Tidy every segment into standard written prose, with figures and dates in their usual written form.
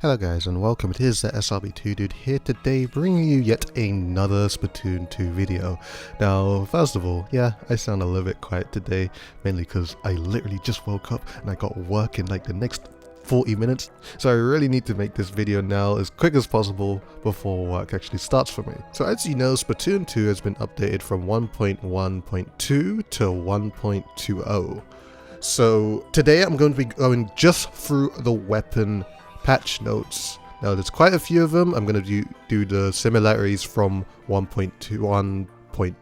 Hello guys and welcome, it is ThatSrb2DUDE here today bringing you yet another Splatoon 2 video. Now first of all, yeah, I sound a little bit quiet today, mainly because I literally just woke up and I got work in like the next 40 minutes, so I really need to make this video now as quick as possible before work actually starts for me. So as you know, Splatoon 2 has been updated from 1.1.2 to 1.20. So today I'm going to be going just through the weapon patch notes. Now there's quite a few of them. I'm going to do the similarities from 1.1.2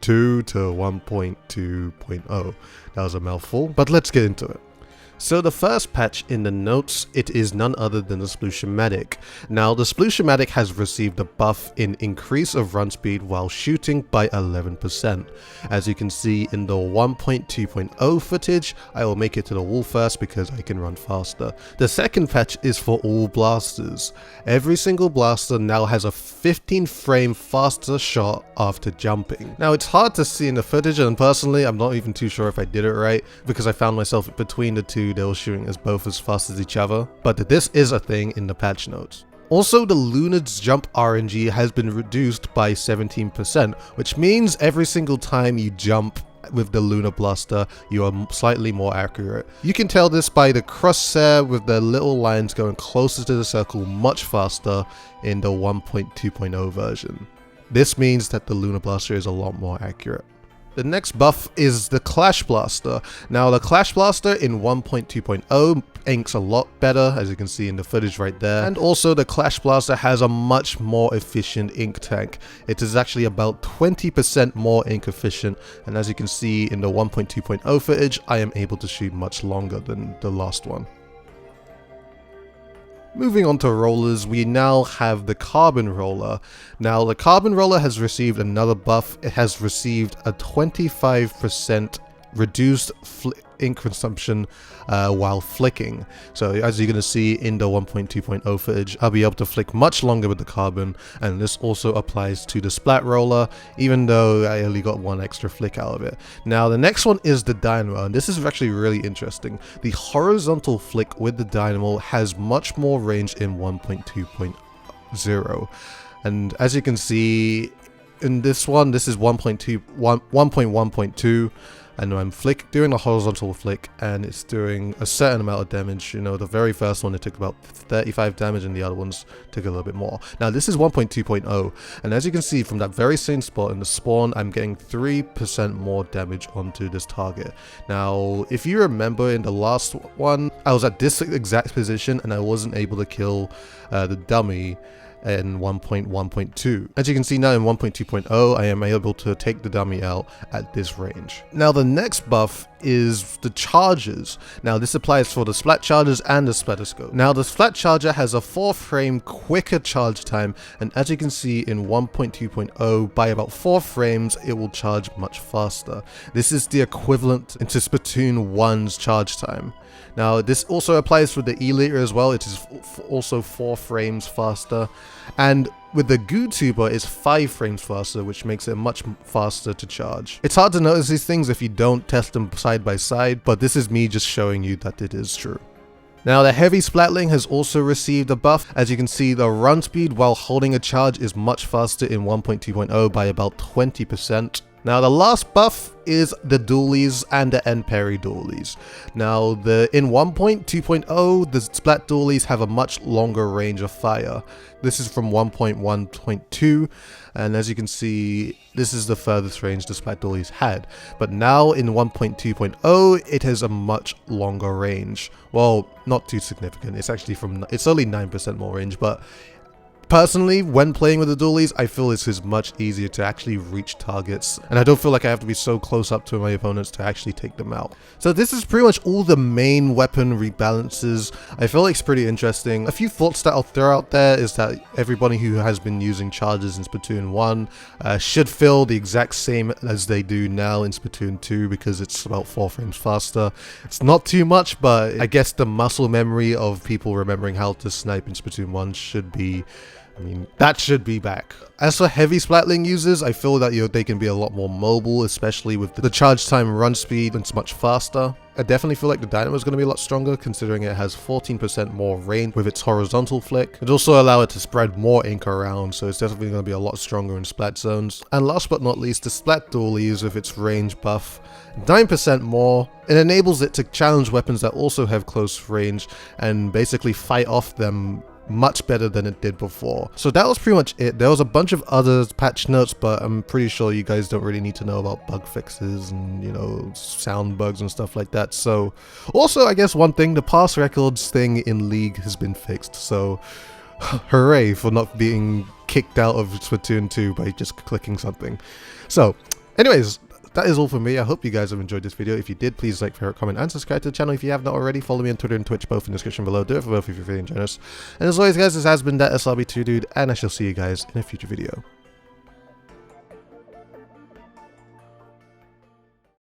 to 1.2.0. That was a mouthful, but let's get into it. So the first patch in the notes, it is none other than the Sploosh-o-matic. Now the Sploosh-o-matic has received a buff in increase of run speed while shooting by 11%. As you can see in the 1.2.0 footage, I will make it to the wall first because I can run faster. The second patch is for all blasters. Every single blaster now has a 15 frame faster shot after jumping. Now it's hard to see in the footage, and personally I'm not even too sure if I did it right because I found myself between the two. They were shooting as both as fast as each other, but this is a thing in the patch notes. Also, the Lunar's jump RNG has been reduced by 17%, which means every single time you jump with the Lunar Blaster, you are slightly more accurate. You can tell this by the crosshair with the little lines going closer to the circle much faster in the 1.2.0 version. This means that the Lunar Blaster is a lot more accurate. The next buff is the Clash Blaster. Now the Clash Blaster in 1.2.0 inks a lot better, as you can see in the footage right there. And also the Clash Blaster has a much more efficient ink tank. It is actually about 20% more ink efficient, and as you can see in the 1.2.0 footage, I am able to shoot much longer than the last one. Moving on to rollers, we now have the Carbon Roller. Now the Carbon Roller has received another buff. It has received a 25% reduced ink consumption while flicking. So as you're going to see in the 1.2.0 footage, I'll be able to flick much longer with the Carbon, and this also applies to the Splat Roller, even though I only got one extra flick out of it. Now the next one is the Dynamo, and this is actually really interesting. The horizontal flick with the Dynamo has much more range in 1.2.0, and as you can see in this one, this is 1.1.2, and I'm doing a horizontal flick, and it's doing a certain amount of damage. You know, the very first one it took about 35 damage, and the other ones took a little bit more. Now this is 1.2.0, and as you can see from that very same spot in the spawn, I'm getting 3% more damage onto this target. Now if you remember in the last one, I was at this exact position and I wasn't able to kill the dummy in 1.1.2. As you can see now in 1.2.0, I am able to take the dummy out at this range. Now the next buff is the charges. Now this applies for the Splat Chargers and the Splatoscope. Now the Splat Charger has a 4 frame quicker charge time, and as you can see in 1.2.0, by about 4 frames it will charge much faster. This is the equivalent into Splatoon 1's charge time. Now this also applies for the E-liter as well. It is also 4 frames faster, and with the Goo Tuber it's 5 frames faster, which makes it much faster to charge. It's hard to notice these things if you don't test them side by side, but this is me just showing you that it is true. Now the Heavy Splatling has also received a buff. As you can see, the run speed while holding a charge is much faster in 1.2.0 by about 20%. Now the last buff is the dualies and the end parry dualies. Now in 1.2.0, the Splat dualies have a much longer range of fire. This is from 1.1.2, and as you can see, this is the furthest range the Splat dualies had. But now in 1.2.0, it has a much longer range. Well, not too significant. It's actually it's only 9% more range, but personally, when playing with the dualies, I feel this is much easier to actually reach targets, and I don't feel like I have to be so close up to my opponents to actually take them out. So this is pretty much all the main weapon rebalances. I feel like it's pretty interesting. A few thoughts that I'll throw out there is that everybody who has been using charges in Splatoon 1 should feel the exact same as they do now in Splatoon 2, because it's about 4 frames faster. It's not too much, but I guess the muscle memory of people remembering how to snipe in Splatoon 1 should be I mean, that should be back. As for heavy Splatling users, I feel that they can be a lot more mobile, especially with the charge time run speed. It's much faster. I definitely feel like the dynamo is going to be a lot stronger, considering it has 14% more range with its horizontal flick. It also allows it to spread more ink around, so it's definitely going to be a lot stronger in splat zones. And last but not least, the splat dualies with its range buff, 9% more. It enables it to challenge weapons that also have close range and basically fight off them much better than it did before. So that was pretty much it. There was a bunch of other patch notes, but I'm pretty sure you guys don't really need to know about bug fixes and, you know, sound bugs and stuff like that. So also, I guess one thing, the pass records thing in League has been fixed, so hooray for not being kicked out of Splatoon 2 by just clicking something. So anyways, that is all for me. I hope you guys have enjoyed this video. If you did, please like, favorite, comment, and subscribe to the channel if you have not already. Follow me on Twitter and Twitch, both in the description below. Do it for both if you're feeling generous. And as always, guys, this has been ThatSrb2DUDE, and I shall see you guys in a future video.